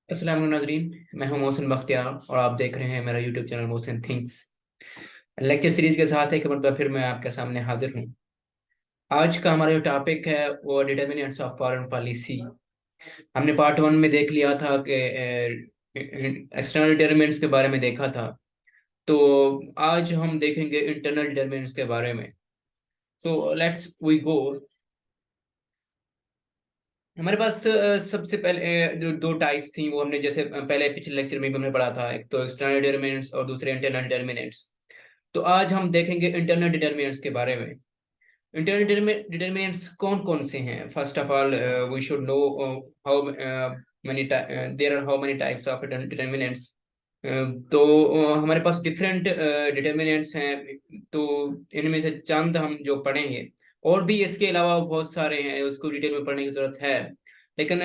अस्सलाम वालेकुम नाजरीन। मैं हूं मोहसिन बख्तियार और आप देख रहे हैं मेरा YouTube channel Mohsin thinks. Lecture series के साथ एक मरतबा फिर मैं आपके सामने हाजिर हूं। आज का हमारा जो टॉपिक है वो डिटर्मिनेंट्स ऑफ फॉरेन पॉलिसी। हमने पार्ट वन में देख लिया था कि एक्सटर्नल डिटर्मिनेंट्स के बारे में देखा था। तो आज हम देखेंगे इंटरनल डिटर्मिनेंट्स के बारे में। So let's we go. हमारे पास सबसे पहले जो दो टाइप्स थी वो हमने जैसे पहले पिछले लेक्चर में भी हमने पढ़ा था, एक तो एक्सटर्नल डिटर्मिनेंट्स और दूसरे इंटरनल डिटर्मिनेंट्स। तो आज हम देखेंगे इंटरनल डिटर्मिनेंट्स के बारे में। इंटरनल डिटर्मिनेंट्स कौन कौन से हैं? First of all we should know how many there are how many types of determinants. तो हमारे पास डिफरेंट डिटर्मिनेंट्स हैं। तो इनमें से चंद हम जो पढ़ेंगे, और भी इसके अलावा बहुत सारे हैं, उसको डिटेल में पढ़ने की जरूरत है। लेकिन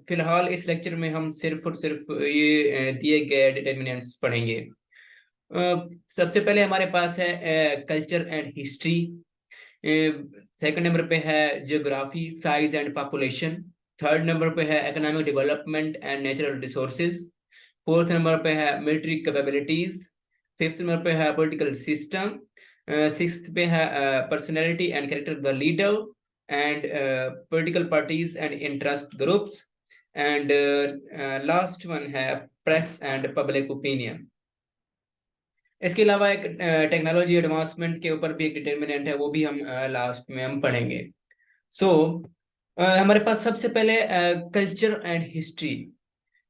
फिलहाल इस लेक्चर में हम सिर्फ और सिर्फ ये दिए गए डिटर्मिनेंट्स पढ़ेंगे। सबसे पहले हमारे पास है culture and history. Second number पे है geography, size and population. Third number पे है economic development and natural resources. Fourth number पे है मिलिट्री कैपेबिलिटीज। फिफ्थ नंबर पे है पॉलिटिकल सिस्टम। सिक्स्थ पे है personality and character of the leader and political parties and interest groups. And last one है press and public opinion. इसके अलावा एक टेक्नोलॉजी एडवांसमेंट के ऊपर भी एक डिटर्मिनेंट है, वो भी हम लास्ट में हम पढ़ेंगे। सो हमारे पास सबसे पहले कल्चर एंड हिस्ट्री।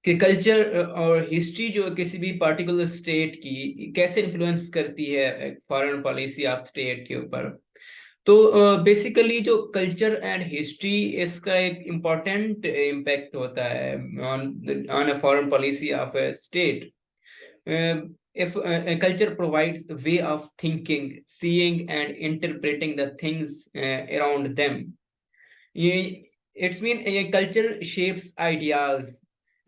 कि कल्चर और हिस्ट्री जो किसी भी पार्टिकुलर स्टेट की कैसे इन्फ्लुएंस करती है फॉरेन पॉलिसी ऑफ स्टेट के ऊपर। तो बेसिकली जो कल्चर एंड हिस्ट्री, इसका एक इम्पॉर्टेंट इम्पैक्ट होता है on on a foreign policy of a state. If a culture provides a way of thinking, seeing and interpreting the things around them, ये it's mean ये culture shapes ideas.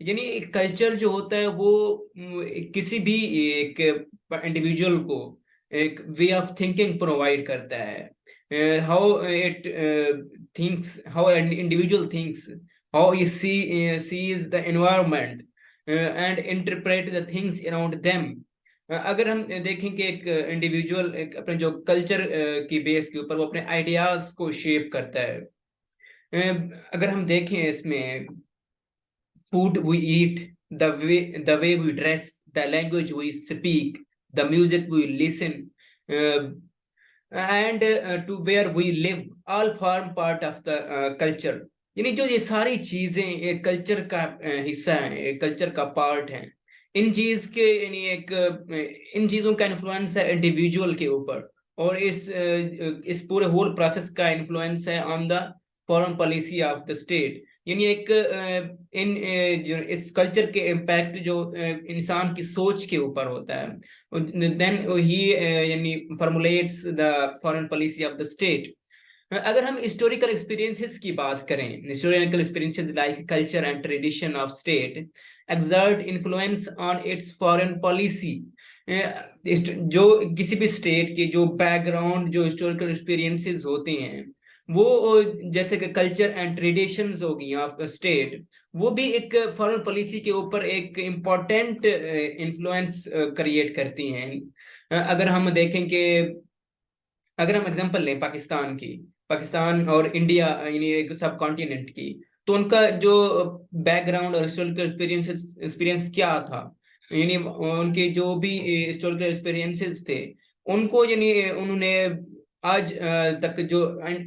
यानी culture जो होता है वो किसी भी एक इंडिविजुअल को एक वे ऑफ थिंकिंग प्रोवाइड करता है। How it thinks, how an individual thinks, how he sees the environment and interpret the things around them. अगर हम देखें कि एक इंडिविजुअल एक अपने जो कल्चर की बेस के ऊपर वो अपने आइडियाज को शेप करता है। अगर हम देखें इसमें, food we eat, the way we dress, the language we speak, the music we listen and to where we live, all form part of the culture. यानी जो ये सारी चीजें एक कल्चर का हिस्सा है, एक कल्चर का पार्ट है। इन चीज के यानी एक इन चीजों का इन्फ्लुएंस है इंडिविजुअल के ऊपर, और इस पूरे होल प्रोसेस का इन्फ्लुएंस है on the foreign policy of the state. यानी एक जो इस कल्चर के इम्पैक्ट जो इंसान की सोच के ऊपर होता है, देन ही यानी formulates the foreign policy of the state. अगर हम हिस्टोरिकल एक्सपीरियंसेस की बात करें, historical experiences like culture and tradition of state exert influence on its foreign policy। जो किसी भी स्टेट के जो बैकग्राउंड, जो हिस्टोरिकल एक्सपीरियंसेस होते हैं, वो जैसे कि कल्चर एंड ट्रेडिशंस हो गई ऑफ स्टेट, वो भी एक फॉरेन पॉलिसी के ऊपर एक इम्पॉर्टेंट इन्फ्लुएंस क्रिएट करती हैं। अगर हम देखें कि अगर हम एग्जांपल लें पाकिस्तान की, पाकिस्तान और इंडिया यानी एक सब कॉन्टिनेंट की, तो उनका जो बैकग्राउंड और हिस्टोरिकल एक्सपीरियंस क्या था, यानी उनके जो भी हिस्टोरिकल एक्सपीरियंसेस थे, उनको यानी उन्होंने आज तक जो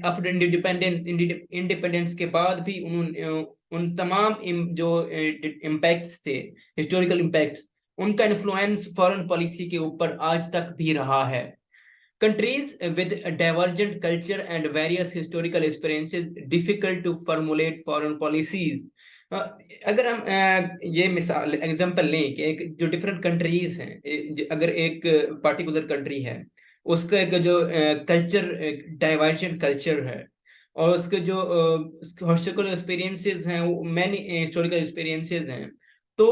आफ्टर इंडिपेंडेंस इंडिपेंडेंस के बाद भी उन्होंने उन तमाम जो इम्पैक्ट्स थे, हिस्टोरिकल इम्पैक्ट्स, उनका इन्फ्लुएंस फॉरेन पॉलिसी के ऊपर आज तक भी रहा है। Countries with a divergent culture and various historical experiences difficult to formulate foreign policies। अगर हम ये मिसाल एग्जांपल लें कि एक जो डिफरेंट कंट्रीज हैं, अगर एक पार्टिकुलर कंट्री है, उसका एक जो कल्चर डाइवर्जेंट कल्चर है, और उसके जो हिस्टोरिकल एक्सपीरियंसेस हैं, मैनी हिस्टोरिकल एक्सपीरियंसेस हैं, तो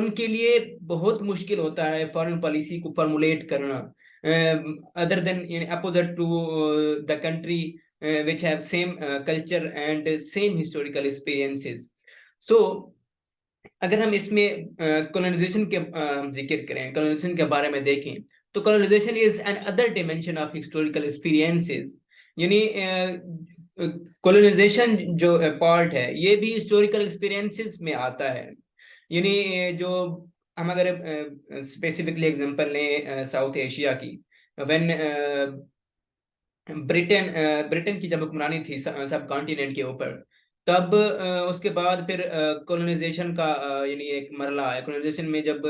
उनके लिए बहुत मुश्किल होता है फॉरेन पॉलिसी को फॉर्मुलेट करना, other than opposite to the country which have same culture and same historical experiences. So अगर हम इसमें कॉलोनाइजेशन के जिक्र करें, कॉलोनाइजेशन के बारे में देखें, तो colonisation is an other dimension of historical experiences. यानी कॉलोनाइजेशन जो पार्ट है ये भी हिस्टोरिकल एक्सपीरियंसेस में आता है। यानी जो हम अगर स्पेसिफिकली एग्जांपल लें साउथ एशिया की, व्हेन ब्रिटेन की जब हुक्मरानी थी सब कॉन्टिनेंट के ऊपर, तब उसके बाद फिर कॉलोनाइजेशन का यानी एक मरला है। कॉलोनाइजेशन में जब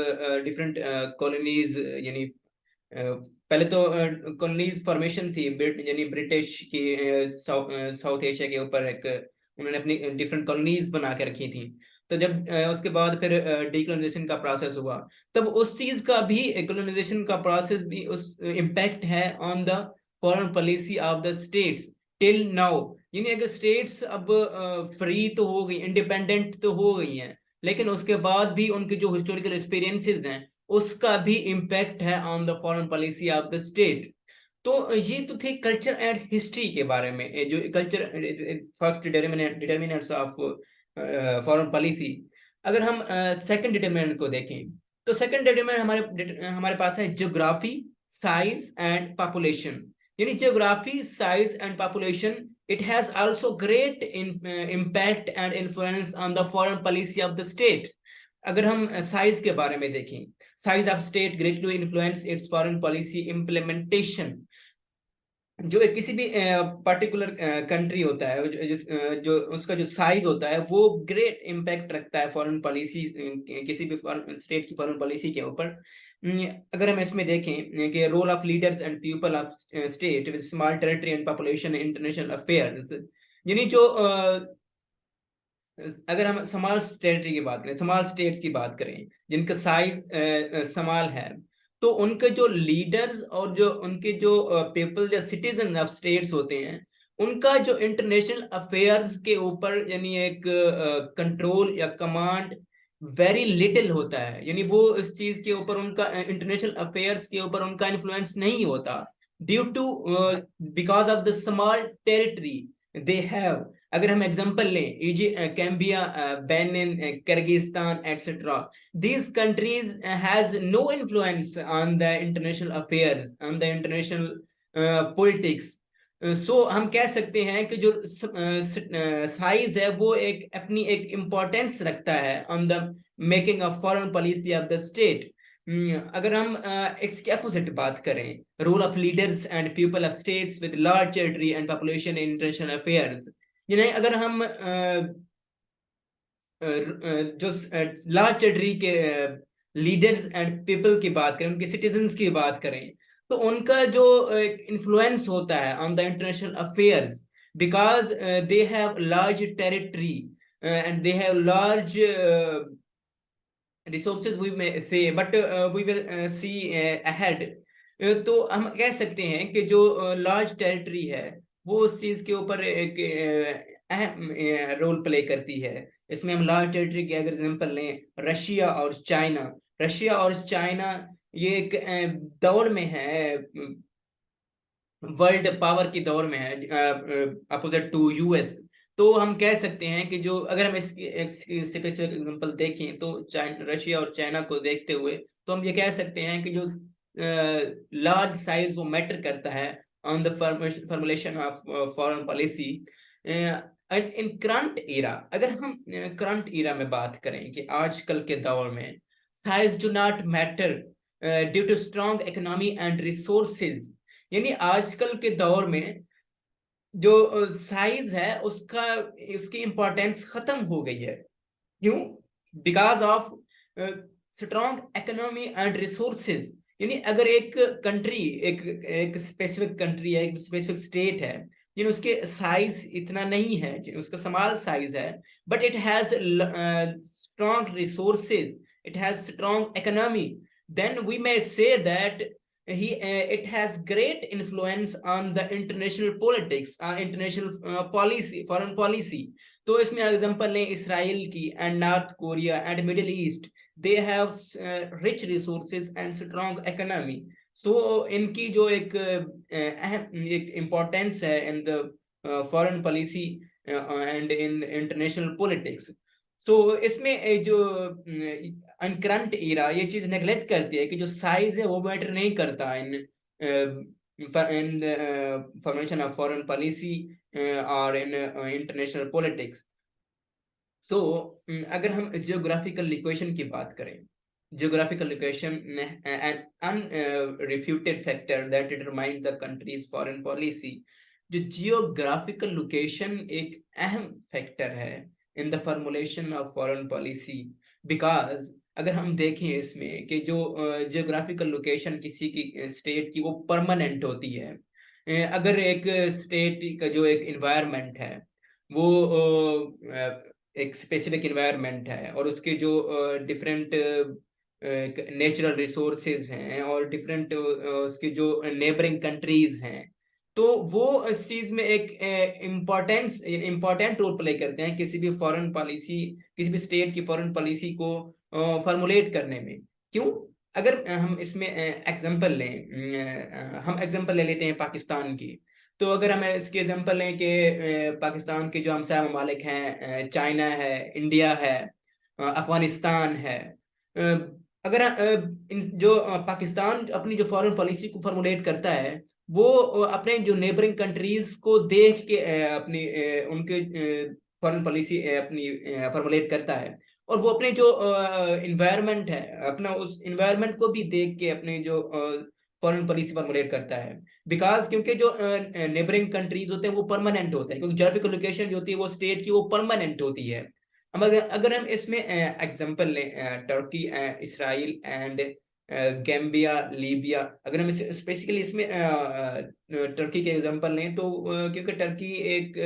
डिफरेंट कॉलोनीज, यानी पहले तो कॉलोनीज फॉर्मेशन थी यानी ब्रिटिश की साउथ एशिया के ऊपर एक उन्होंने अपनी डिफरेंट कॉलोनीज बना के रखी थी। तो जब उसके बाद फिर डीकोलोनाइजेशन का प्रोसेस हुआ, तब उस चीज का भी, कॉलोनाइजेशन का प्रोसेस भी उस इम्पैक्ट है on the foreign policy of the states till now. यानी अगर स्टेट्स अब फ्री तो हो गई, इंडिपेंडेंट तो हो गई हैं, लेकिन उसके बाद भी उनके जो हिस्टोरिकल एक्सपीरियंसेस हैं उसका भी इम्पैक्ट है on the foreign policy of the state. तो ये तो थे कल्चर एंड हिस्ट्री के बारे में, जो culture first determinants of foreign policy. अगर हम सेकंड डिटर्मिनेंट को देखें, तो सेकंड डिटर्मिनेंट हमारे हमारे पास है ज्योग्राफी, साइज एंड पॉपुलेशन। यानी geography, size and population, it has also great impact and influence on the foreign policy of the state. अगर हम साइज के बारे में देखें, size of state greatly influence it's foreign policy implementation. जो एक किसी भी पर्टिकुलर कंट्री होता है, जो उसका जो साइज होता है वो ग्रेट इम्पैक्ट रखता है फॉरेन पॉलिसी, किसी भी स्टेट की फॉरेन पॉलिसी के ऊपर। अगर हम इसमें देखें कि role of leaders and people of state with small territory and population international affairs. यानी जो अगर हम स्मॉल टेरिटरी की बात करें, स्मॉल स्टेट्स की बात करें जिनका साइज स्मॉल है, तो उनके जो लीडर्स और जो उनके जो पीपल या सिटीजन ऑफ स्टेट्स होते हैं, उनका जो इंटरनेशनल अफेयर्स के ऊपर यानी एक कंट्रोल या कमांड वेरी लिटिल होता है। यानी वो इस चीज के ऊपर, उनका इंटरनेशनल अफेयर्स के ऊपर उनका इन्फ्लुएंस नहीं होता, due to because of the small territory they have. अगर हम एग्जांपल लें, Gambia, Benin, Kyrgyzstan etcetera, these countries has no influence on the international affairs, on the international politics. सो हम कह सकते हैं कि जो साइज है वो एक अपनी एक इम्पोर्टेंस रखता है on the making of foreign policy of the state. अगर हम इसके अपोजिट बात करें, role of leaders and people of states with large territory and population in international affairs. यानी अगर हम जो लार्ज टेरिटरी के लीडर्स एंड पीपल की बात करें, उनके सिटीजन्स की बात करें, तो उनका जो इन्फ्लुएंस होता है on the international affairs, because they have large territory and they have large resources we may say, but we will see ahead. तो हम कह सकते हैं कि जो लार्ज टेरिटरी है वो उस चीज के ऊपर एक अहम रोल प्ले करती है। इसमें हम लार्ज टेरिटरी की अगर एग्जांपल लें, रशिया और चाइना, रशिया और चाइना ये एक दौड़ में है, वर्ल्ड पावर की दौर में है अपोजिट टू यूएस। तो हम कह सकते हैं कि जो अगर हम इसकी स्पेसिफिक एग्जांपल देखें, तो रशिया और चाइना को देखते हुए तो हम ये कह सकते हैं कि जो लार्ज साइज वो मैटर करता है on the formulation of foreign policy in current era. अगर हम करंट इरा में बात करें कि आजकल के दौर में size do not matter due to strong economy and resources. यानी आजकल के दौर में जो साइज है उसका, उसकी इंपॉर्टेंस खत्म हो गई है। क्यों? Because of strong economy and resources. यानी अगर एक कंट्री, एक एक स्पेसिफिक कंट्री है, एक स्पेसिफिक स्टेट है, यानी उसके साइज इतना नहीं है, उसका स्मॉल साइज है, but it has strong resources, it has strong economy, then we may say that it has great influence on the international politics, international policy, foreign policy. तो इसमें एग्जांपल लें इसराइल की and North Korea and Middle East, they have rich resources and strong economy. So इनकी जो एक अहम एक importance है in the foreign policy and in international politics. So इसमें जो करंट इरा ये चीज नेग्लेक्ट करती है कि जो साइज है वो मैटर नहीं करता in in formation of foreign policy और इन इंटरनेशनल पॉलिटिक्स। सो अगर हम जियोग्राफिकल लोकेशन की बात करें, geographical location an unrefuted factor that determines a country's foreign policy. जो जियोग्राफिकल लोकेशन एक अहम फैक्टर है in the formulation of foreign policy, because अगर हम देखें इसमें कि जो जियोग्राफिकल लोकेशन किसी की स्टेट की वो परमानेंट होती है। अगर एक स्टेट का जो एक इन्वायरमेंट है वो एक स्पेसिफिक इन्वायरमेंट है और उसके जो डिफरेंट नेचुरल रिसोर्सेज हैं और डिफरेंट उसके जो नेबरिंग कंट्रीज हैं, तो वो इस चीज में एक इम्पोर्टेंट रोल प्ले करते हैं किसी भी फॉरेन पॉलिसी, किसी भी स्टेट की फॉरेन पॉलिसी को फॉर्मुलेट करने में। क्यों? अगर हम इसमें एग्जांपल लें, हम एग्जांपल ले लेते हैं पाकिस्तान की। तो अगर हम इसके एग्जांपल लें कि पाकिस्तान के जो हमसाया ममालिक हैं, चाइना है, इंडिया है, अफगानिस्तान है। अगर जो पाकिस्तान अपनी जो फॉरेन पॉलिसी को फॉर्मुलेट करता है, वो अपने जो नेबरिंग कंट्रीज को देख के अपनी उनके फॉरेन पॉलिसी अपनी फॉर्मुलेट करता है। और वो अपने जो इन्वायरमेंट है, अपना उस इन्वायरमेंट को भी देख के अपने जो फॉरेन पॉलिसी फॉर्मुलेट करता है। बिकॉज क्योंकि जो नेबरिंग कंट्रीज होते हैं वो परमानेंट होते हैं, क्योंकि जोग्राफिकल लोकेशन जो होती है वो स्टेट की वो परमानेंट होती है। अब अगर हम इसमें एग्जांपल लें Turkey, Israel and Gambia, Libya. अगर हम स्पेसिकली इसमें टर्की के एग्जांपल लें तो क्योंकि टर्की एक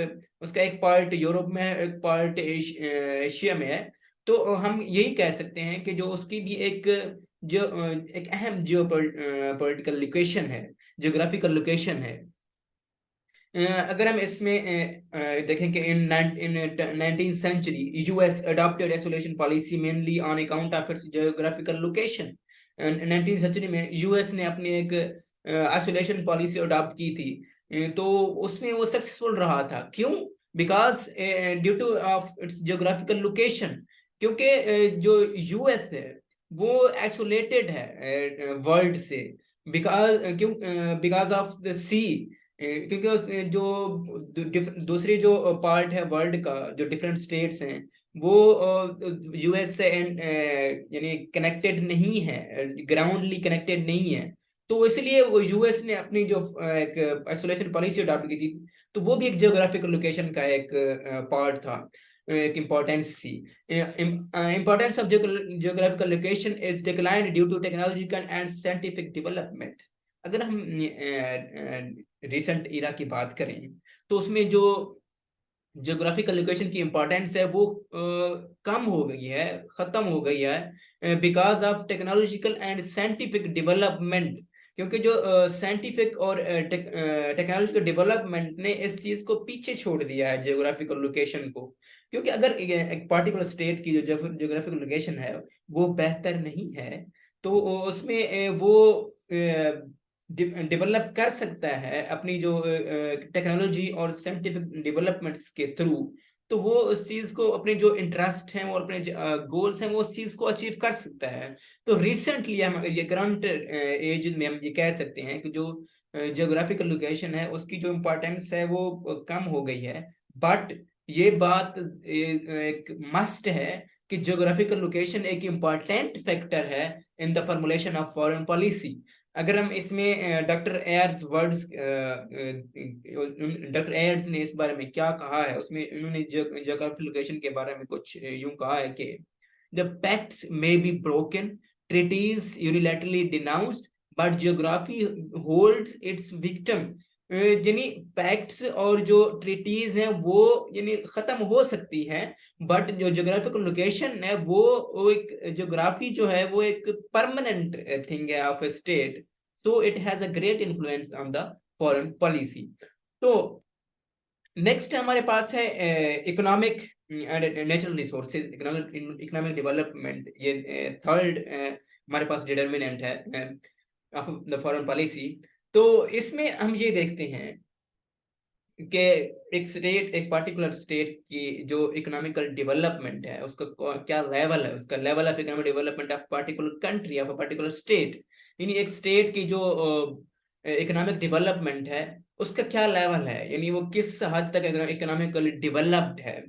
उसका एक पार्ट यूरोप में है, एक पार्ट एशिया में है। तो हम यही कह सकते हैं कि जो उसकी भी एक जो एक अहम जियो पॉलिटिकल लोकेशन है, जियोग्राफिकल लोकेशन है। अगर हम इसमें देखें कि in 19th century US adopted isolation policy mainly on account of its geographical location. 19th century में यूएस ने अपनी एक आइसोलेशन पॉलिसी अडॉप्ट की थी। तो उसमें वो सक्सेसफुल रहा था। क्यों? Because due two of its geographical location. क्योंकि जो यूएस है वो आइसोलेटेड है वर्ल्ड से। बिकॉज ऑफ द सी। क्योंकि जो दूसरी जो पार्ट है वर्ल्ड का, जो डिफरेंट स्टेट्स हैं वो यूएस से यानी कनेक्टेड नहीं है, ग्राउंडली कनेक्टेड नहीं है। तो इसलिए वो यूएस ने अपनी जो एक आइसोलेशन पॉलिसी अडॉप्ट की थी, तो वो भी एक जियोग्राफिकल लोकेशन का एक पार्ट था, एक इम्पोर्टेंस थी। Importance of geographical location is declined due to technological and scientific development. अगर हम रिसेंट इरा की बात करें तो उसमें जो जियोग्राफिकल लोकेशन की इम्पोर्टेंस है वो कम हो गई है, खत्म हो गई है, because of technological and scientific development. क्योंकि जो साइंटिफिक और टेक्नोलॉजिकल डेवलपमेंट ने इस चीज को पीछे छोड़ दिया है, जियोग्राफिकल लोकेशन को। क्योंकि अगर एक पार्टिकुलर स्टेट की जो जियोग्राफिकल लोकेशन है वो बेहतर नहीं है, तो उसमें वो डेवलप कर सकता है अपनी जो टेक्नोलॉजी और साइंटिफिक डेवलपमेंट्स के थ्रू। तो वो उस चीज को, अपने जो इंटरेस्ट हैं और अपने गोल्स हैं, वो उस चीज को अचीव कर सकता है। तो रिसेंटली हम ये करंट एज में हम ये कह सकते हैं कि जो जियोग्राफिकल लोकेशन है उसकी जो इम्पोर्टेंस है वो कम हो गई है। बट ये बात एक मस्ट है कि जियोग्राफिकल लोकेशन एक इम्पॉर्टेंट फैक्टर है in the formulation of foreign policy. अगर हम इसमें doctor Ayers words, doctor Ayers ने इस बारे में क्या कहा है, उसमें उन्होंने जियोग्राफिकल लोकेशन के बारे में कुछ यूं कहा है कि the pacts may be broken, treaties unilaterally denounced, but geography holds its victim. यानी पैक्ट्स और जो ट्रीटीज हैं वो यानी खत्म हो सकती हैं, बट जो जियोग्राफिकल लोकेशन है वो एक जियोग्राफी जो है वो एक परमानेंट थिंग है of A state. So it has a great influence on the foreign policy. तो नेक्स्ट हमारे पास है economic and natural resources, economic development. ये थर्ड हमारे पास डिटर्मिनेंट है ऑफ द फॉरेन पॉलिसी। तो इसमें हम ये देखते हैं कि एक पार्टिकुलर स्टेट की जो इकोनॉमिकल डेवलपमेंट है उसका क्या लेवल है, उसका level of economic development of particular country of a particular state, यानी एक स्टेट की जो इकोनॉमिक डेवलपमेंट है उसका क्या लेवल है, यानी वो किस हद तक इकोनॉमिकली डेवलप्ड है।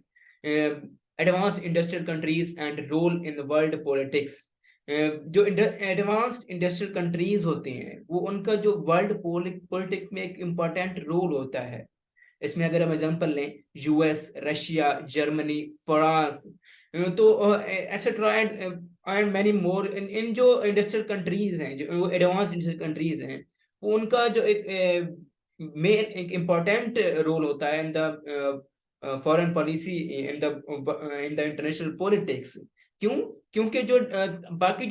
Advance industrial countries and role in the world politics. जो एडवांस्ड इंडस्ट्रियल कंट्रीज होते हैं वो उनका जो वर्ल्ड पॉलिटिक्स में एक इम्पोर्टेंट रोल होता है। इसमें अगर हम एग्जांपल लें यूएस, रशिया, जर्मनी, फ्रांस, तो एक्सेट्रा एंड मैनी मोर, इन जो इंडस्ट्रियल कंट्रीज हैं, जो एडवांस इंडस्ट्रियल कंट्रीज हैं, वो उनका जो एक मेन एक इम्पोर्टेंट रोल होता है in the foreign policy, in the international politics. क्यों? क्योंकि जो बाकी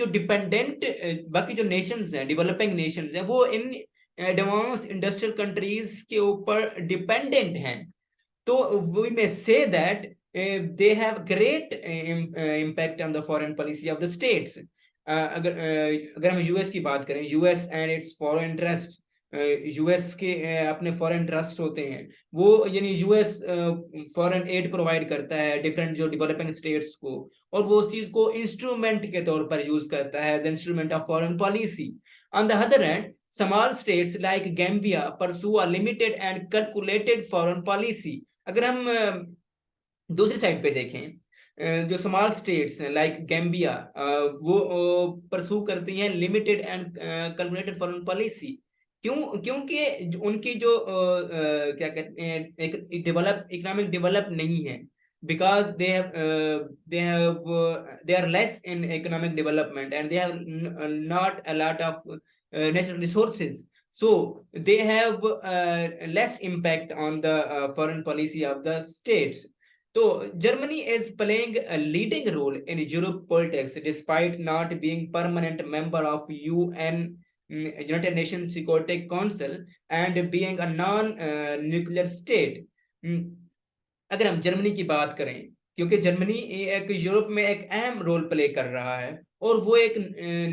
जो नेशंस हैं, डेवलपिंग नेशंस हैं, वो इन एडवांस इंडस्ट्रियल कंट्रीज के ऊपर डिपेंडेंट हैं। तो we may say that they have great impact on the foreign policy of the states. अगर हम यूएस की बात करें, US and its foreign interest, US के अपने फॉरेन ट्रस्ट होते हैं, वो यानी यूएस फॉरेन एड प्रोवाइड करता है डिफरेंट जो डेवलपिंग स्टेट्स को, और वो उस चीज को इंस्ट्रूमेंट के तौर पर यूज करता है as instrument of foreign policy. On the other hand, small states like Gambia pursue a limited and calculated foreign policy। अगर हम दूसरी साइड पे देखें, जो स्मॉल स्टेट्स हैं लाइक गैम्बिया, वो परसू करती हैं limited and calculated foreign policy. क्यों? क्योंकि उनकी जो क्या कहते हैं, एक इकोनॉमिक डेवलप नहीं है, because they are less in economic development and they have not a lot of natural resources, so they have less impact on the foreign policy of the states. So Germany is playing a leading role in Europe politics despite not being permanent member of UN, United Nations Security Council, and being a non-nuclear state। अगर हम Germany की बात करें, क्योंकि Germany एक Europe में एक अहम रोल प्ले कर रहा है और वो एक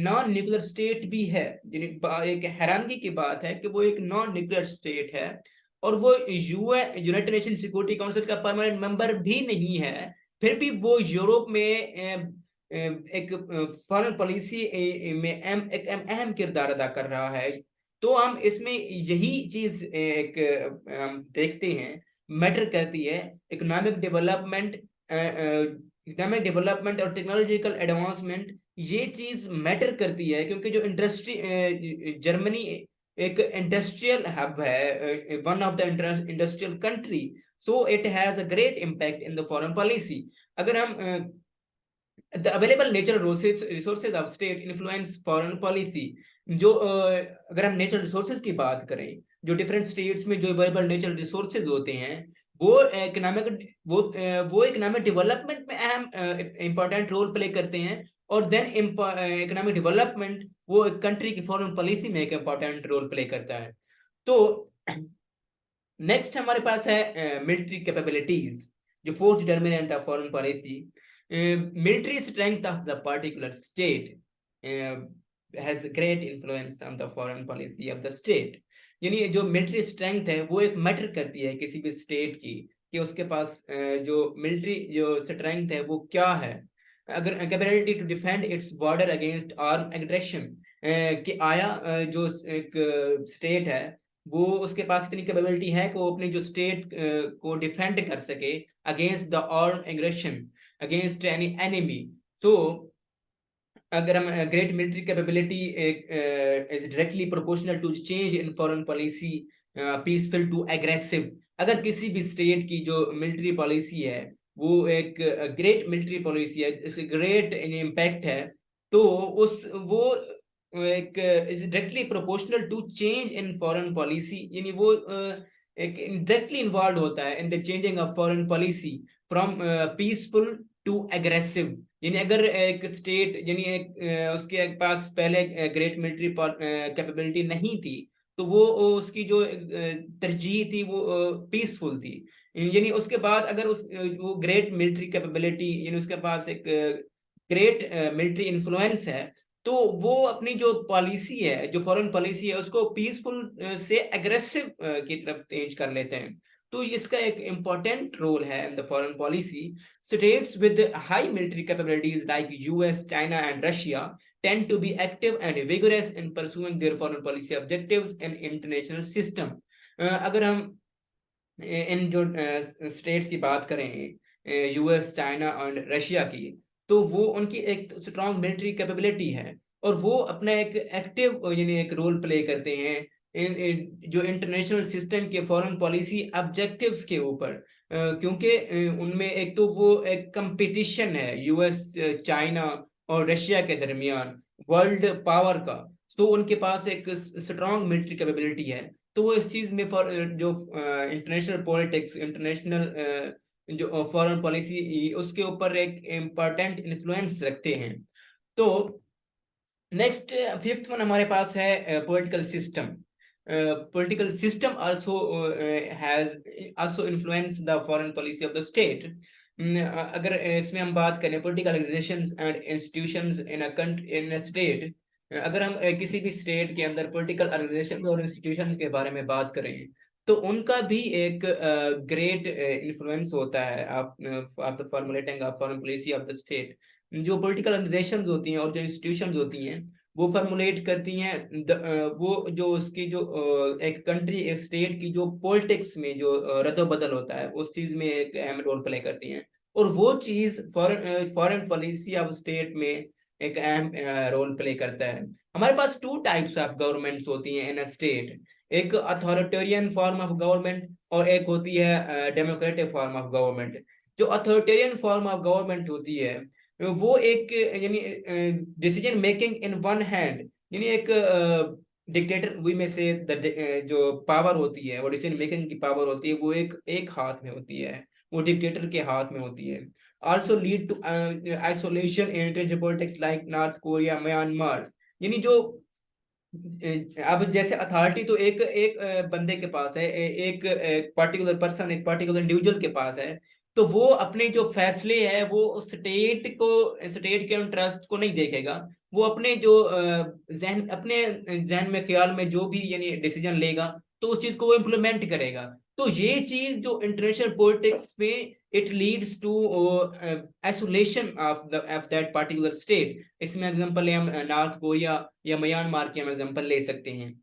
नॉन न्यूक्लियर स्टेट भी है, एक हैरानगी की बात है कि वो एक नॉन न्यूक्लियर स्टेट है और वो यूनाइटेड नेशन सिक्योरिटी काउंसिल का परमानेंट मेंबर भी नहीं है, फिर भी वो यूरोप में एक फॉरेन पॉलिसी में एक अहम किरदार अदा कर रहा है। तो हम इसमें यही चीज एक हम देखते हैं मैटर करती है, इकोनॉमिक डेवलपमेंट और टेक्नोलॉजिकल एडवांसमेंट, ये चीज मैटर करती है क्योंकि जो जर्मनी एक इंडस्ट्रियल हब है, one of the industrial country, so it has a great impact in the foreign policy. अगर हम the available natural resources of state influence foreign policy। जो अगर हम नेचुरल रिसोर्सेज की बात करें, जो डिफरेंट स्टेट्स में जो अवेलेबल नेचुरल रिसोर्सेज होते हैं, वो इकोनॉमिक डेवलपमेंट में अहम इंपॉर्टेंट रोल प्ले करते हैं, और देन इकोनॉमिक डेवलपमेंट वो एक कंट्री की फॉरेन पॉलिसी में एक इंपॉर्टेंट रोल प्ले करता है। तो नेक्स्ट हमारे पास है मिलिट्री कैपेबिलिटीज, जो fourth determinant of foreign policy. military strength of the particular state has great influence on the foreign policy of the state। यानी जो मिलिट्री स्ट्रेंथ है वो एक मैटर करती है किसी भी स्टेट की, कि उसके पास जो मिलिट्री जो स्ट्रेंथ है वो क्या है। अगर capability to defend its border against arm aggression, कि आया जो एक स्टेट है वो उसके पास इतनी कैपेबिलिटी है कि वो अपनी जो स्टेट को डिफेंड कर सके against the arm aggression, against any enemy। So अगर हम great military capability is directly proportional to change in foreign policy peaceful to aggressive. अगर किसी भी स्टेट की जो मिलिट्री पॉलिसी है वो एक ग्रेट मिलिट्री पॉलिसी है, इससे ग्रेट इम्पैक्ट है, तो उस वो एक is directly proportional to change in foreign policy, यानी वो एक डायरेक्टली इन्वॉल्व होता है in the changing of foreign policy from peaceful to aggressive. यानी अगर एक स्टेट यानी उसके पास पहले ग्रेट मिलिट्री कैपेबिलिटी नहीं थी, तो वो उसकी जो तरजीह थी वो पीसफुल थी। यानी उसके बाद अगर वो ग्रेट मिलिट्री कैपेबिलिटी यानी उसके पास एक ग्रेट मिलिट्री इन्फ्लुएंस है, तो वो अपनी जो पॉलिसी है, जो फॉरेन पॉलिसी है, उसको पीसफुल से एग्रेसिव की तरफ चेंज कर लेते हैं। तो इसका एक इम्पोर्टेंट रोल है in the foreign policy. States with high military capabilities like US, China and Russia tend to be active and vigorous in pursuing their foreign policy objectives in international system। अगर हम इन जो states की बात करें, US, China और Russia की, तो वो उनकी एक स्ट्रॉन्ग मिलिट्री कैपेबिलिटी है और वो अपना एक एक्टिव यानी एक रोल प्ले करते हैं जो इंटरनेशनल सिस्टम के फॉरेन पॉलिसी ऑब्जेक्टिव्स के ऊपर। क्योंकि उनमें एक तो वो एक कंपटीशन है यूएस, चाइना और रशिया के दरमियान वर्ल्ड पावर का। सो उनके पास एक स्ट्रॉन्ग मिलिट्री कैपेबिलिटी है, तो वो इस चीज में फॉर जो इंटरनेशनल पॉलिटिक्स, इंटरनेशनल जो फॉरेन पॉलिसी उसके ऊपर एक इम्पोर्टेंट इन्फ्लुएंस रखते हैं। तो नेक्स्ट फिफ्थ वन हमारे पास है political system. Political system also has also influence the foreign policy of the state. अगर इसमें हम बात करें political organisations and institutions in a country, in a state, अगर हम किसी भी स्टेट के अंदर पॉलिटिकल ऑर्गेनाइजेशन और इंस्टीट्यूशंस के बारे में बात करें, तो उनका भी एक ग्रेट इन्फ्लुएंस होता है after formulating a foreign policy of the state. जो पॉलिटिकल ऑर्गेनाइजेशंस होती हैं और जो इंस्टीट्यूशंस होती हैं, वो फॉर्मुलेट करती हैं वो जो उसकी जो एक कंट्री, एक स्टेट की जो पॉलिटिक्स में जो रद्द-बदल होता है, उस चीज में एक अहम रोल प्ले करती हैं। और वो चीज फॉरेन पॉलिसी ऑफ स्टेट में एक अहम रोल प्ले करता है। हमारे पास टू टाइप्स ऑफ गवर्नमेंट्स होती हैं इन अ स्टेट। एक अथॉरिटेरियन फॉर्म ऑफ गवर्नमेंट और एक होती है डेमोक्रेटिक फॉर्म ऑफ गवर्नमेंट। जो अथॉरिटेरियन फॉर्म ऑफ गवर्नमेंट होती है, वो एक यानी decision making in one hand, यानी एक डिक्टेटर वी में से जो पावर होती है, वो डिसीजन मेकिंग की पावर होती है, वो एक एक हाथ में होती है, वो डिक्टेटर के हाथ में होती है। Also lead to isolation in international politics like North Korea, Myanmar. यानी जो अब जैसे अथॉरिटी तो एक एक बंदे के पास है, एक पर्टिकुलर पर्सन, एक पर्टिकुलर इंडिविजुअल के पास है, तो वो अपने जो फैसले है वो स्टेट के इंटरेस्ट को नहीं देखेगा। वो अपने जो अपने जहन में, ख्याल में जो भी यानी डिसीजन लेगा, तो उस चीज को वो इम्प्लीमेंट करेगा। तो ये चीज जो इंटरनेशनल पॉलिटिक्स में it leads to isolation of that particular state. इसमें एग्जांपल हम नॉर्थ कोरिया या म्यांमार की हम एग्जांपल ले सकते हैं।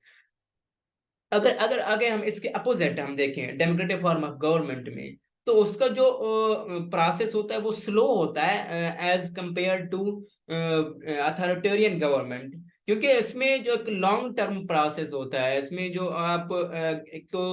अगर अगर आगे हम इसके अपोजिट हम देखें डेमोक्रेटिक फॉर्म ऑफ गवर्नमेंट में, तो उसका जो प्रोसेस होता है वो स्लो होता है as compare to authoritarian government. क्योंकि इसमें जो एक लॉन्ग टर्म प्रोसेस होता है, इसमें जो आप एक तो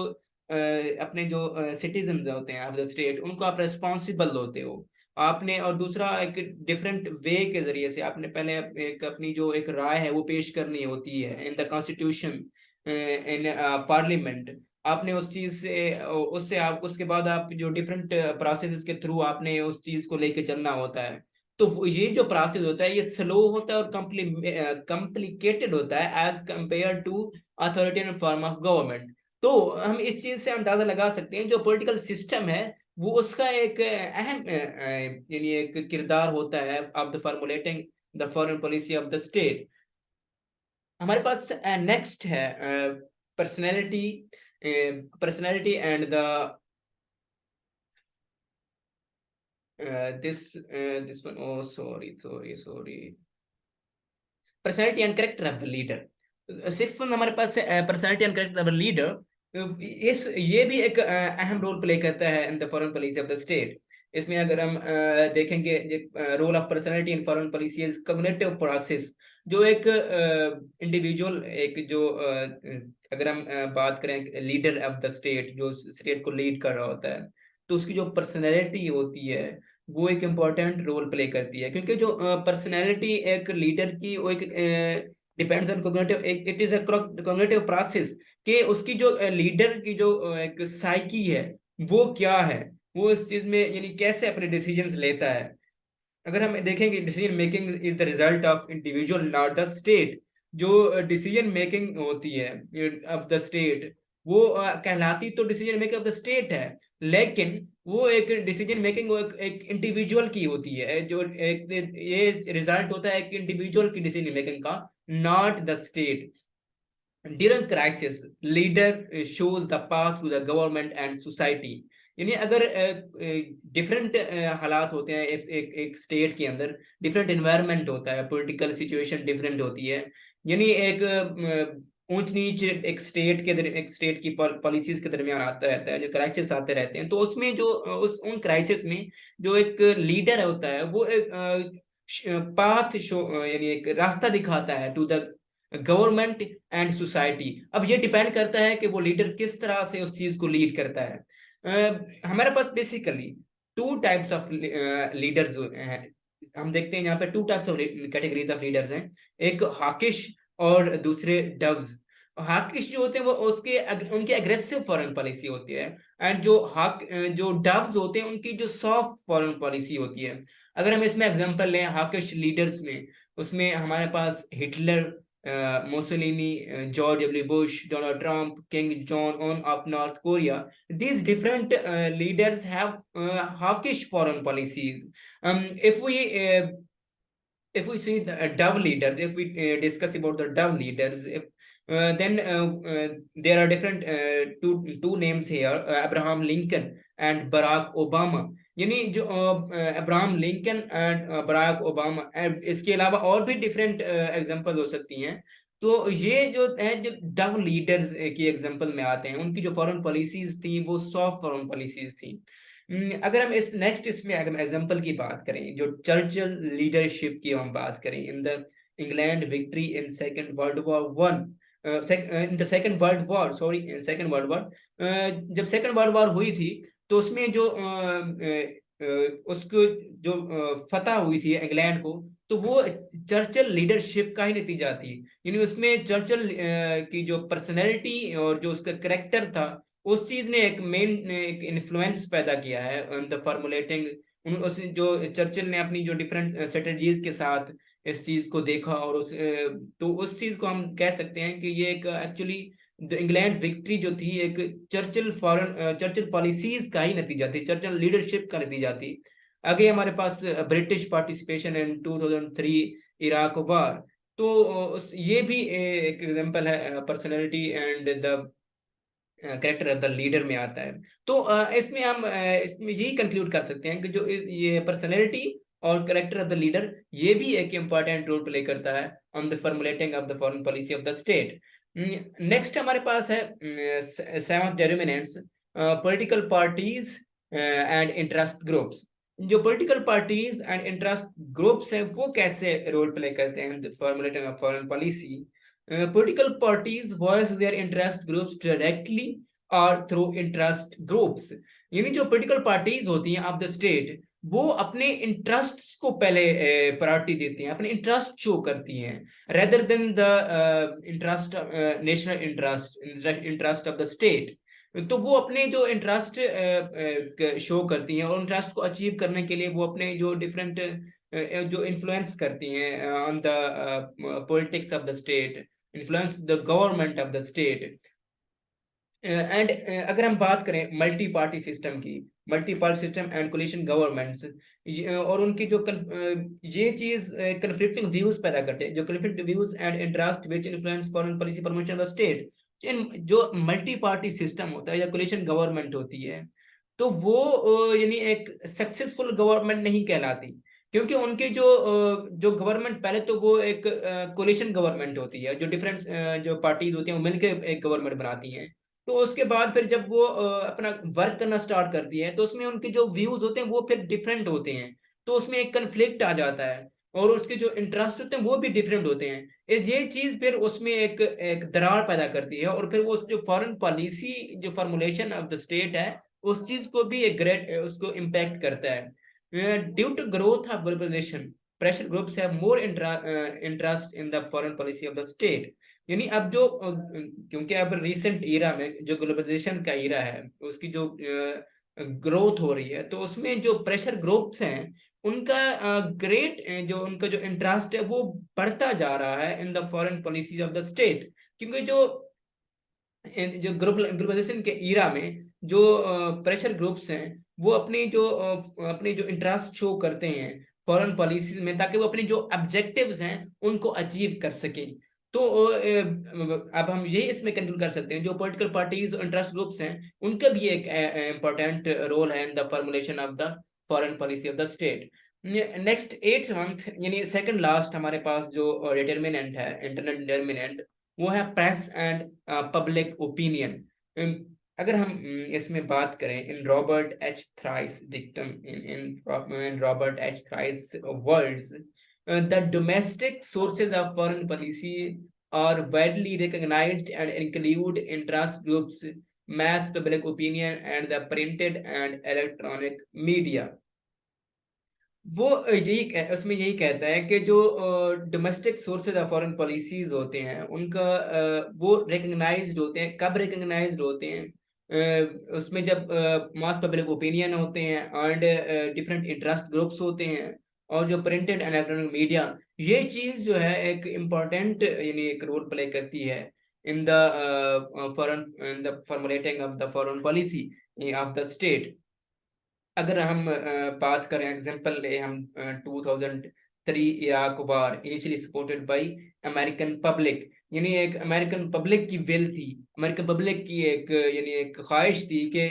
अपने जो सिटीजन होते हैं ऑफ द स्टेट, उनको आप रिस्पॉन्सिबल होते हो आपने, और दूसरा एक डिफरेंट वे के जरिए से आपने पहले एक अपनी जो एक राय है वो पेश करनी होती है in the constitution, in parliament. आपने उस चीज से उससे आप उसके बाद आप जो डिफरेंट प्रोसेस के थ्रू आपने उस चीज को लेके चलना होता है। तो ये जो प्रोसेस होता है ये स्लो होता है और कॉम्प्लिकेटेड होता है as compare to authoritarian form of government. तो हम इस चीज से अंदाजा लगा सकते हैं जो पॉलिटिकल सिस्टम है वो उसका एक अहम यानी एक किरदार होता है of the formulating the foreign policy of the state. हमारे पास नेक्स्ट है personality, personality and the this one, oh sorry, personality and character of the leader. Six one हमारे पास है personality and character of the leader. इस ये भी एक अहम रोल प्ले करता है in the foreign policy of the state. इसमें अगर हम देखेंगे role of personality in foreign policy is cognitive process. जो एक इंडिविजुअल एक जो अगर हम बात करें लीडर ऑफ द स्टेट, जो स्टेट को लीड कर रहा होता है, तो उसकी जो पर्सनैलिटी होती है वो एक इम्पोर्टेंट रोल प्ले करती है। क्योंकि जो पर्सनैलिटी एक लीडर की वो एक depends on cognitive, it is a cognitive process कि उसकी जो लीडर की जो एक साइकी है वो क्या है, वो इस चीज में यानी कैसे अपने डिसीजंस लेता है। अगर हम देखेंगे decision making is the result of individual not the state. जो डिसीजन मेकिंग होती है ऑफ द स्टेट, वो कहलाती तो decision making of the state है, लेकिन वो एक डिसीजन मेकिंग वो एक इंडिविजुअल की होती है। जो एक ये रिजल्ट होता है एक इंडिविजुअल की डिसीजन मेकिंग का, not the state. During crisis leader shows the path to the government and society. यानी अगर डिफरेंट हालात होते हैं एक स्टेट के अंदर, डिफरेंट एनवायरनमेंट होता है, पॉलिटिकल सिचुएशन डिफरेंट होती है, यानी एक ऊंच नीच एक स्टेट की पॉलिसीज के दरमियान आता रहता है, जो क्राइसिस आते रहते हैं, तो उसमें जो उस उन क्राइसिस में जो एक लीडर होता है वो एक पाथ शो यानी एक रास्ता दिखाता है to the government and society. अब ये डिपेंड करता है कि वो लीडर किस तरह से उस चीज को लीड करता है। हमारे पास basically two types of leaders हैं। हम देखते हैं यहाँ पे two types of categories of leaders हैं, एक हाकिश और दूसरे डव्स। हाकिश जो होते हैं वो उनकी एग्रेसिव फॉरेन पॉलिसी होती है, एंड जो डव्स होते हैं उनकी जो सॉफ्ट फॉरेन पॉलिसी होती है। अगर हम इसमें एग्जांपल लें हाकिश लीडर्स में, उसमें हमारे पास Hitler, Mussolini, George W Bush, Donald Trump, Kim Jong Un of North Korea. These different leaders have hawkish foreign policies. If we see the Dove leaders, if we discuss about the Dove leaders, then there are different two names here, Abraham Lincoln and Barack Obama। यानी जो Abraham Lincoln and Barack Obama, इसके अलावा और भी different example हो सकती हैं। तो ये जो है, जो डव लीडर्स की एग्जांपल में आते हैं, उनकी जो फॉरेन पॉलिसीज थी वो सॉफ्ट फॉरेन पॉलिसीज थी। अगर हम इसमें अगर एग्जांपल की बात करें, जो चर्चिल लीडरशिप की हम बात करें, in the England victory in second world war one, in the second world war, sorry second world war, जब सेकंड वर्ल्ड वॉर हुई थी, तो उसमें जो उसको जो फतह हुई थी इंग्लैंड को, तो वो चर्चिल लीडरशिप का ही नतीजा थी। यानी उसमें चर्चिल की जो पर्सनैलिटी और जो उसका करेक्टर था, उस चीज ने एक इन्फ्लुएंस पैदा किया है ऑन द फॉर्मुलेटिंग। उस जो चर्चिल ने अपनी जो डिफरेंट स्ट्रेटजीज के साथ इस चीज को देखा, और तो उस चीज को हम कह सकते हैं कि ये एक एक्चुअली इंग्लैंड विक्ट्री जो थी, एक चर्चिल पॉलिसीज का ही नतीजा थी, चर्चिल लीडरशिप का नतीजा थी। आगे हमारे पास ब्रिटिश पार्टिसिपेशन इन 2003 इराक वार। तो ये भी एक एग्जांपल है personality and the character of the leader में आता है। तो इसमें यही कंक्लूड कर सकते हैं कि जो ये पर्सनैलिटी और कैरेक्टर ऑफ द लीडर, ये भी एक इम्पॉर्टेंट रोल प्ले करता है on the formulating of the foreign policy of the state. Next हमारे पास है seventh determinants, political parties and interest groups. जो political parties and interest groups हैं वो कैसे रोल प्ले करते हैं formulating of foreign policy. Political parties voice their interest groups directly or through interest groups। यानी जो political parties होती हैं ऑफ द स्टेट, वो अपने इंटरेस्ट्स को पहले प्रायोरिटी देती हैं, अपने इंटरेस्ट शो करती हैं, rather than the interest national interest of the state. तो वो अपने जो इंटरेस्ट शो करती हैं, और इंटरेस्ट को अचीव करने के लिए वो अपने जो डिफरेंट जो इन्फ्लुएंस करती हैं on the politics of the state, influence the government of the state. And अगर हम बात करें मल्टी पार्टी सिस्टम की, multi party system and coalition governments, और उनकी जो ये चीज कन्फ्लिक्टिंग व्यूज पैदा करते हैं, जो conflicting views and interest which influence foreign policy formation of the state. जो मल्टी पार्टी सिस्टम होता है या कोलिशन गवर्नमेंट होती है, तो वो यानी एक सक्सेसफुल गवर्नमेंट नहीं कहलाती, क्योंकि उनके जो गवर्नमेंट, पहले तो वो एक कोलिशन गवर्नमेंट होती है, जो डिफरेंट जो पार्टीज होती हैं वो मिलकर एक गवर्नमेंट बनाती हैं। तो उसके बाद फिर जब वो अपना वर्क करना स्टार्ट करती है, तो उसमें उनके जो व्यूज होते हैं वो फिर डिफरेंट होते हैं, तो उसमें एक कन्फ्लिक्ट आ जाता है, और उसके जो इंटरेस्ट होते हैं वो भी डिफरेंट होते हैं। ये चीज फिर उसमें एक दरार पैदा करती है, और फिर वो जो फॉरेन पॉलिसी जो फॉर्मुलेशन ऑफ द स्टेट है, उस चीज को भी एक ग्रेट उसको इम्पैक्ट करता है। Due to growth of globalisation, pressure groups have more interest in the foreign policy of the state. यानी अब जो क्योंकि अब रिसेंट ईरा में जो ग्लोबलाइजेशन का ईरा है, उसकी जो ग्रोथ हो रही है, तो उसमें जो प्रेशर ग्रुप्स हैं, उनका जो उनका जो इंटरेस्ट है वो बढ़ता जा रहा है in the foreign policies of the state. क्योंकि जो ग्लोबलाइजेशन के ईरा में जो प्रेशर ग्रुप्स हैं, वो अपने जो इंटरेस्ट शो करते हैं फॉरेन पॉलिसीज में, ताकि वो अपने जो ऑब्जेक्टिव्स हैं उनको अचीव कर सकें। तो अब हम यही इसमें कंक्लूड कर सकते हैं, जो पॉलिटिकल पार्टीज और इंटरेस्ट ग्रुप्स हैं, उनका भी एक इम्पोर्टेंट रोल है in the formulation of the foreign policy of the state. Next 8 month यानी सेकंड लास्ट हमारे पास जो डिटर्मिनेंट है, इंटरनल डिटर्मिनेंट, वो है प्रेस एंड पब्लिक ओपिनियन। अगर हम इसमें बात करें, in Robert H Trice dictum, in Robert H Trice words, the domestic sources of foreign policy are widely recognized and include interest groups, mass public opinion, and the printed and electronic media. वो उसमें यही कहता है कि जो domestic sources of foreign policies होते हैं उनका वो रिकग्नाइज्ड होते हैं। कब रिकग्नाइज्ड होते हैं? उसमें जब मास पब्लिक ओपिनियन होते हैं एंड डिफरेंट इंटरेस्ट ग्रुप्स होते हैं, और जो प्रिंटेड एंड इलेक्ट्रॉनिक मीडिया, ये चीज जो है एक इम्पॉर्टेंट यानी एक रोल प्ले करती है in the foreign, in the formulating of the foreign policy of the state. अगर हम बात करें एग्जांपल ले हम 2003 Iraq war initially supported by American public, यानी एक अमेरिकन पब्लिक की विल थी, अमेरिकन पब्लिक की एक यानी एक ख्वाहिश थी कि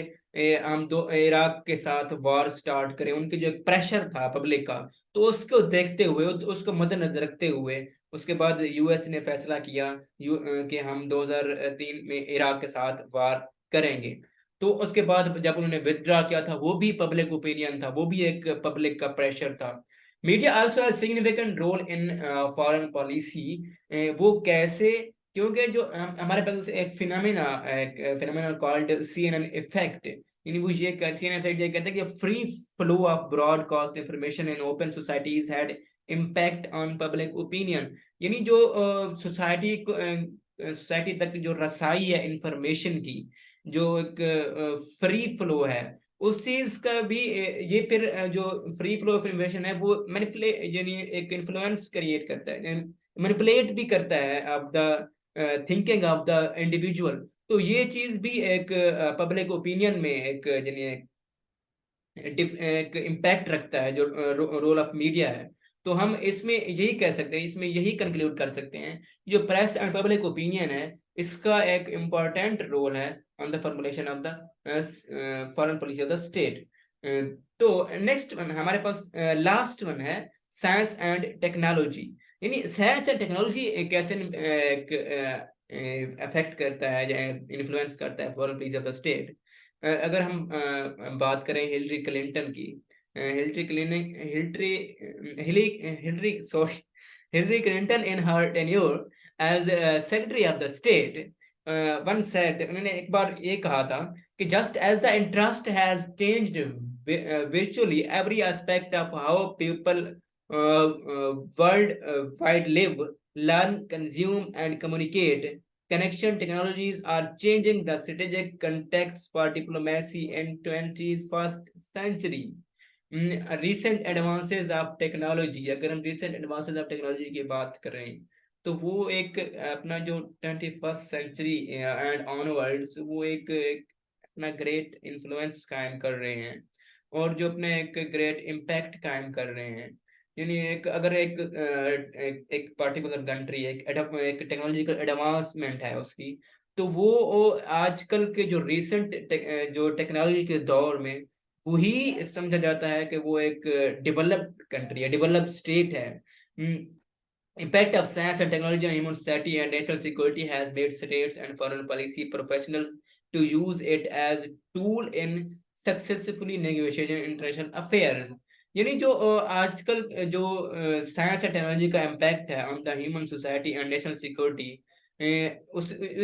हम दो इराक के साथ वार स्टार्ट करें। उनके जो एक प्रेशर था पब्लिक का, तो उसको देखते हुए, उसको मद्देनजर रखते हुए, उसके बाद यूएस ने फैसला किया कि हम 2003 में इराक के साथ वार करेंगे। तो उसके बाद जब उन्होंने विथड्रॉ किया था, वो भी पब्लिक ओपिनियन था, वो भी एक पब्लिक का प्रेशर था। Media also has significant role in foreign policy. वो कैसे? क्योंकि जो हमारे पास एक फिनोमेना कॉल्ड सीएनएन इफेक्ट, यानी वो ये सीएनएन इफेक्ट ये कहते हैं कि free flow of broadcast information in open societies had impact on public opinion. यानी जो सोसाइटी तक जो रसाई है इंफॉर्मेशन की, जो एक फ्री फ्लो है, उस चीज का भी ये फिर जो फ्री फ्लो ऑफ इंफॉर्मेशन है वो मैनिपुलेट यानी एक इन्फ्लुएंस क्रिएट करता है, मैनिपुलेट भी करता है of the thinking of the individual. तो ये चीज भी एक पब्लिक ओपिनियन में एक यानी एक इम्पैक्ट रखता है, जो रोल ऑफ मीडिया है। तो हम इसमें यही कह सकते हैं, इसमें यही कंक्लूड कर सकते हैं, जो प्रेस एंड पब्लिक ओपिनियन है, इसका एक इम्पॉर्टेंट रोल है on the formulation of the foreign policy of the state. तो नेक्स्ट वन हमारे पास लास्ट वन है साइंस एंड टेक्नोलॉजी। यानी साइंस एंड टेक्नोलॉजी कैसे अफेक्ट करता है, इन्फ्लुएंस करता है foreign policy of the state. अगर हम बात करें हिलरी क्लिंटन की, Hillary Clinton Hillary Clinton in her tenure as secretary of the state one said, उन्होंने एक बार ये कहा था कि just as the interest has changed virtually every aspect of how people world wide live, learn, consume, and communicate. Connection technologies are changing the strategic context for diplomacy in 21st century. Recent advances of technology, अगर हम recent advances of technology की बात करें, तो वो एक अपना जो 21st century and onwards, वो एक अपना ग्रेट इन्फ्लुएंस कायम कर रहे हैं, और जो अपने एक ग्रेट इम्पैक्ट कायम कर रहे हैं। यानी एक अगर एक पर्टिकुलर कंट्री एक टेक्नोलॉजिकल एडवांसमेंट है उसकी, तो वो आजकल के जो रिसेंट जो टेक्नोलॉजी के दौर में वही समझा जाता है कि वो एक डेवलप्ड कंट्री है, डेवलप्ड स्टेट है। Impact of science and technology on human society and national security has made states and foreign policy professionals to use it as tool in successfully negotiating international affairs. यानी जो आजकल जो science and technology का impact है on the human society and national security,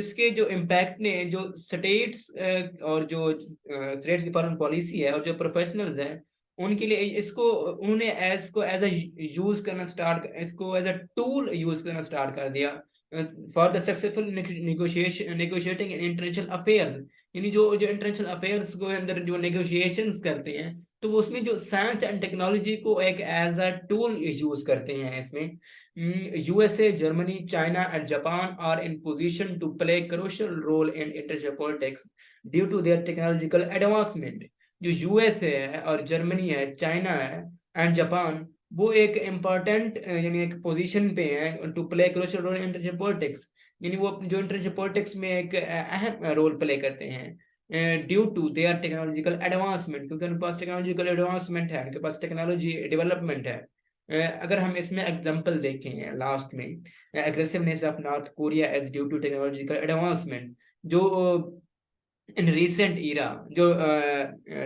उसके जो impact ने जो स्टेट्स और जो स्टेट्स की फॉरेन पॉलिसी है और जो प्रोफेशनल्स हैं, उनके लिए इसको उन्होंने एज अ यूज करना स्टार्ट, इसको एज अ टूल यूज करना स्टार्ट कर दिया for the successful negotiating in international affairs. यानी जो जो इंटरनेशनल अफेयर्स को अंदर जो नेगोशिएशंस करते हैं, तो वो उसमें जो साइंस एंड टेक्नोलॉजी को एक एज अ टूल यूज करते हैं। इसमें USA, Germany, China and Japan are in position to play crucial role in international politics due to their technological advancement. जो यूएसए है और जर्मनी है, चाइना है एंड जापान, वो एक इम्पोर्टेंट यानी एक पोजीशन पे है to play crucial role in international politics, यानी वो जो इंटरनेशनल पॉलिटिक्स में एक अहम रोल प्ले करते हैं due to their technological advancement, क्योंकि उनके पास टेक्नोलॉजिकल एडवांसमेंट है, उनके पास टेक्नोलॉजी डेवलपमेंट है। अगर हम इसमें एग्जांपल देखें लास्ट में, aggressiveness of North Korea as due to technological advancement, जो इन रिसेंट इरा जो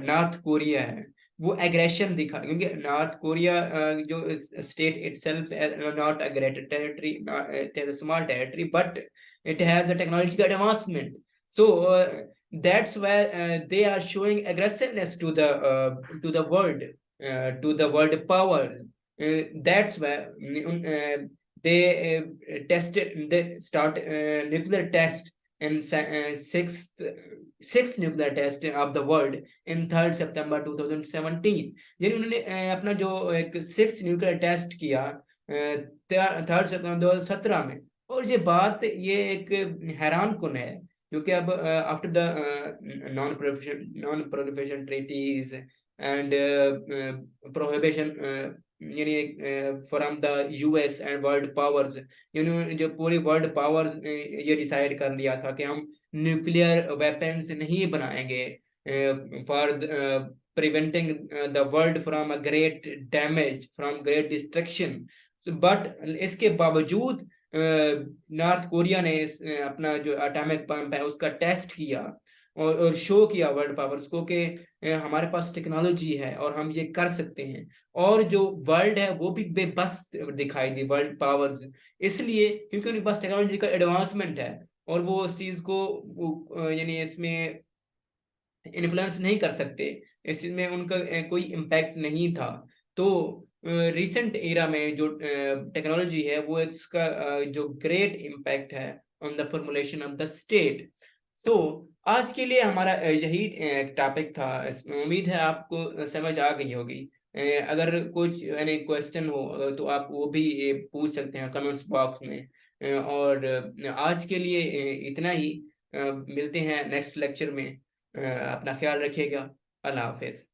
नॉर्थ कोरिया है वो एग्रेशन दिखा, क्योंकि नॉर्थ कोरिया जो state itself not a great territory, it is a small territory, but it has a technological advancement, so that's why they are showing aggressiveness to the world, to the world power. That's why they start nuclear test in sixth nuclear test of the world in 3rd September 2017। यानी उन्होंने अपना जो एक six nuclear test किया 3rd सितंबर 2017 में। और ये बात ये एक हैरान कुन है, क्योंकि अब after the non proliferation treaties and prohibition यानी from the US and world powers, यानी जो पूरी वर्ल्ड पावर्स ये डिसाइड कर लिया था कि हम न्यूक्लियर वेपन्स नहीं बनाएंगे for preventing the world from a great damage, from great destruction. But इसके बावजूद नॉर्थ कोरिया ने अपना जो एटॉमिक पंप है उसका टेस्ट किया और शो किया वर्ल्ड पावर्स को कि हमारे पास टेक्नोलॉजी है और हम ये कर सकते हैं। और जो वर्ल्ड है वो भी बेबस दिखाई दी वर्ल्ड पावर्स, इसलिए क्योंकि उनके पास टेक्नोलॉजी का एडवांसमेंट है और वो उस चीज को यानी इसमें इन्फ्लुएंस नहीं कर सकते, इस चीज में उनका कोई इम्पैक्ट नहीं था। तो रिसेंट एरा में जो टेक्नोलॉजी है वो इसका जो ग्रेट इम्पैक्ट है on the formulation of the state. So आज के लिए हमारा यही टॉपिक था। उम्मीद है आपको समझ आ गई होगी। अगर कुछ यानी क्वेश्चन हो तो आप वो भी पूछ सकते हैं कमेंट्स बॉक्स में। और आज के लिए इतना ही। मिलते हैं नेक्स्ट लेक्चर में। अपना ख्याल रखिएगा। अल्लाह हाफिज।